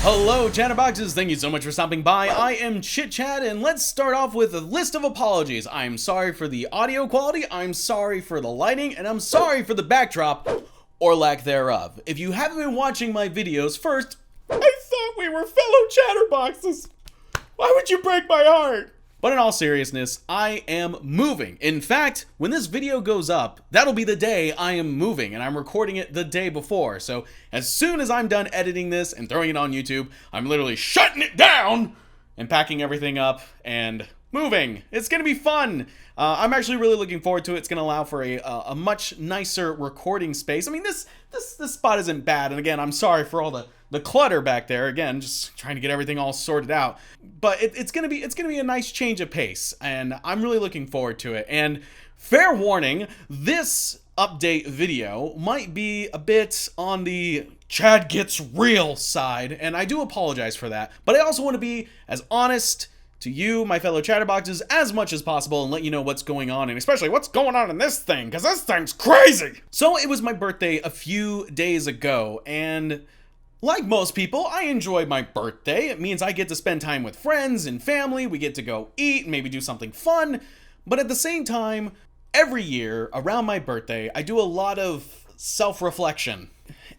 Hello, Chatterboxes. Thank you so much for stopping by. I am ChitChad, and let's start off with a list of apologies. I'm sorry for the audio quality, I'm sorry for the lighting, and I'm sorry for the backdrop, or lack thereof. If you haven't been watching my videos, first, I thought we were fellow Chatterboxes. Why would you break my heart? But in all seriousness, I am moving. In fact, when this video goes up, that'll be the day I am moving, and I'm recording it the day before. So as soon as I'm done editing this and throwing it on YouTube, I'm literally shutting it down and packing everything up and moving. It's gonna be fun. I'm actually really looking forward to it. It's gonna allow for a much nicer recording space. I mean, this spot isn't bad, and again, I'm sorry for all the clutter back there. Again, just trying to get everything all sorted out. But it's gonna be a nice change of pace, and I'm really looking forward to it. And fair warning, this update video might be a bit on the Chad gets real side, and I do apologize for that. But I also want to be as honest to you, my fellow Chatterboxes, as much as possible and let you know what's going on, and especially what's going on in this thing, because this thing's crazy! So it was my birthday a few days ago, and like most people, I enjoy my birthday. It means I get to spend time with friends and family, we get to go eat, maybe do something fun, but at the same time, every year around my birthday, I do a lot of self-reflection,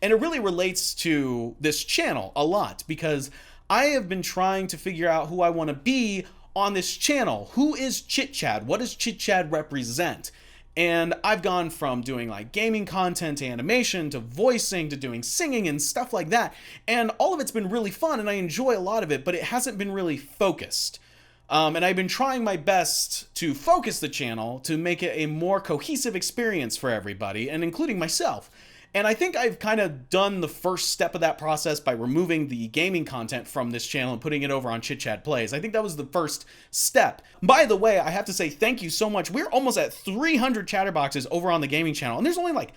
and it really relates to this channel a lot, because I have been trying to figure out who I want to be on this channel. Who is ChitChad? What does ChitChad represent? And I've gone from doing like gaming content to animation to voicing to doing singing and stuff like that. And all of it's been really fun and I enjoy a lot of it, but it hasn't been really focused. And I've been trying my best to focus the channel to make it a more cohesive experience for everybody, and including myself. And I think I've kind of done the first step of that process by removing the gaming content from this channel and putting it over on ChitChad Plays. I think that was the first step. By the way, I have to say thank you so much. We're almost at 300 Chatterboxes over on the gaming channel, and there's only like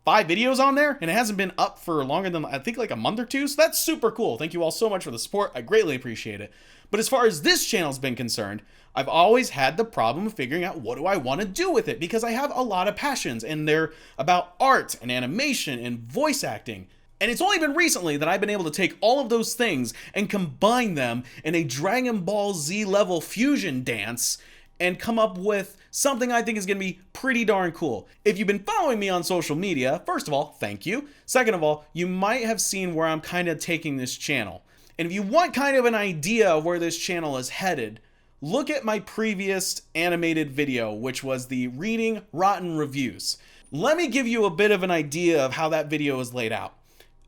5 videos on there, and it hasn't been up for longer than, I think, like a month or two, so that's super cool. Thank you all so much for the support. I greatly appreciate it. But as far as this channel's been concerned, I've always had the problem of figuring out what do I want to do with it, because I have a lot of passions, and they're about art and animation and voice acting. And it's only been recently that I've been able to take all of those things and combine them in a Dragon Ball Z level fusion dance and come up with something I think is going to be pretty darn cool. If you've been following me on social media, first of all, thank you. Second of all, you might have seen where I'm kind of taking this channel. And if you want kind of an idea of where this channel is headed, look at my previous animated video, which was the Reading Rotten Reviews. Let me give you a bit of an idea of how that video is laid out.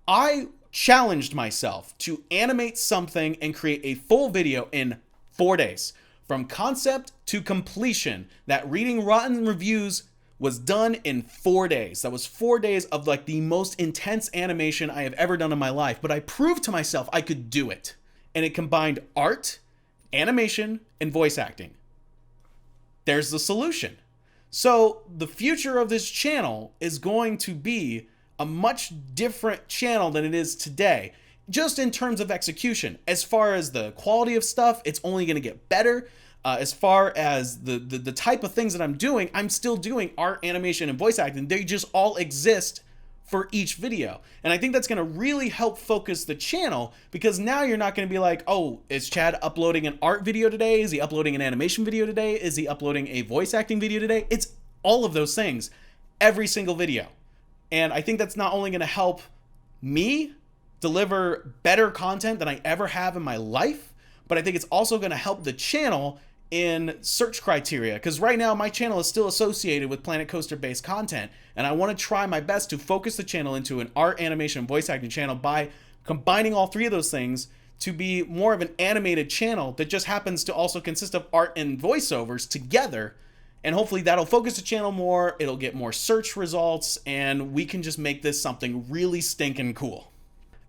I challenged myself to animate something and create a full video in 4 days. From concept to completion, that Reading Rotten Reviews was done in 4 days. That was 4 days of like the most intense animation I have ever done in my life, but I proved to myself I could do it. And it combined art, animation, and voice acting. There's the solution. So the future of this channel is going to be a much different channel than it is today, just in terms of execution. As far as the quality of stuff, it's only going to get better. As far as the type of things that I'm doing, I'm still doing art, animation, and voice acting. They just all exist for each video. And I think that's going to really help focus the channel, because now you're not going to be like, oh, is Chad uploading an art video today? Is he uploading an animation video today? Is he uploading a voice acting video today? It's all of those things, every single video. And I think that's not only going to help me deliver better content than I ever have in my life, but I think it's also going to help the channel in search criteria, because right now my channel is still associated with Planet Coaster based content, and I want to try my best to focus the channel into an art, animation, and voice acting channel by combining all three of those things to be more of an animated channel that just happens to also consist of art and voiceovers together. And hopefully that'll focus the channel more, it'll get more search results, and we can just make this something really stinking cool.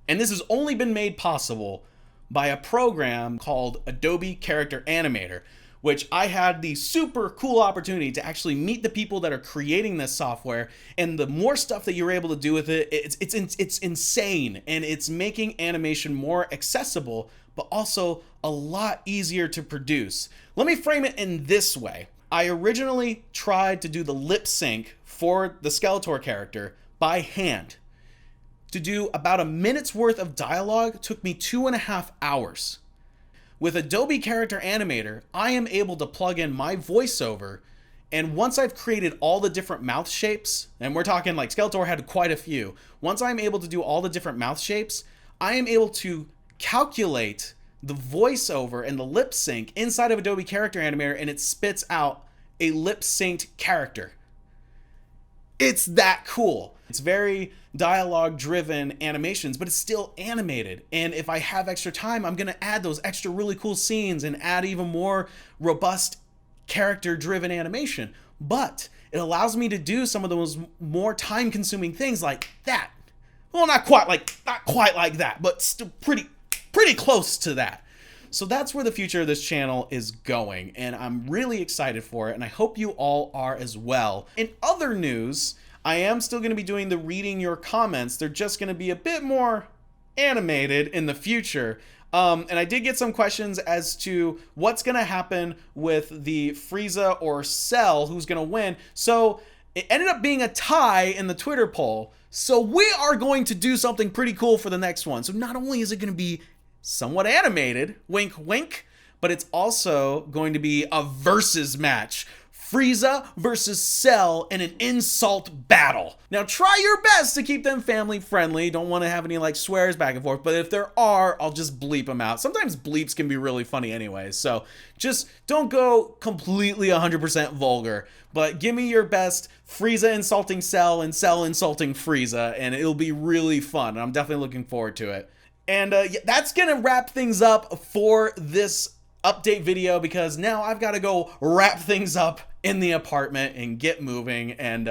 And this has only been made possible by a program called Adobe Character Animator, which I had the super cool opportunity to actually meet the people that are creating this software. And the more stuff that you're able to do with it, it's insane. And it's making animation more accessible, but also a lot easier to produce. Let me frame it in this way. I originally tried to do the lip sync for the Skeletor character by hand. to do about a minute's worth of dialogue took me 2.5 hours. With Adobe Character Animator, I am able to plug in my voiceover, and once I've created all the different mouth shapes, and we're talking like Skeletor had quite a few, once I'm able to do all the different mouth shapes, I am able to calculate the voiceover and the lip sync inside of Adobe Character Animator, and it spits out a lip synced character. It's that cool. It's very dialogue driven animations, but it's still animated. And if I have extra time, I'm gonna add those extra really cool scenes and add even more robust character driven animation. But it allows me to do some of those more time consuming things like that. Well, not quite like that, but still pretty close to that. So that's where the future of this channel is going, and I'm really excited for it, and I hope you all are as well. In other news, I am still going to be doing the reading your comments. They're just going to be a bit more animated in the future. And I did get some questions as to what's going to happen with the Frieza or Cell, who's going to win. So it ended up being a tie in the Twitter poll. So we are going to do something pretty cool for the next one. So not only is it going to be somewhat animated, wink wink, but it's also going to be a versus match. Frieza versus Cell in an insult battle. Now try your best to keep them family friendly. Don't want to have any like swears back and forth, but if there are, I'll just bleep them out. Sometimes bleeps can be really funny anyways, so just don't go completely 100% vulgar, but give me your best Frieza insulting Cell and Cell insulting Frieza, and it'll be really fun. I'm definitely looking forward to it. And yeah, that's gonna wrap things up for this update video, because now I've got to go wrap things up in the apartment and get moving. And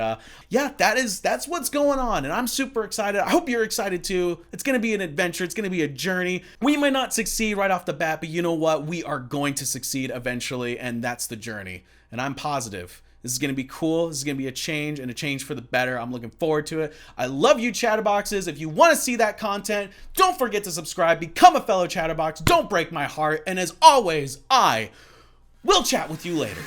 yeah, that's what's going on, and I'm super excited. I hope you're excited too. It's gonna be an adventure. It's gonna be a journey. We might not succeed right off the bat, but you know what? We are going to succeed eventually, and that's the journey. And I'm positive this is going to be cool. This is going to be a change, and a change for the better. I'm looking forward to it. I love you, Chatterboxes. If you want to see that content, don't forget to subscribe. Become a fellow Chatterbox. Don't break my heart. And as always, I will chat with you later.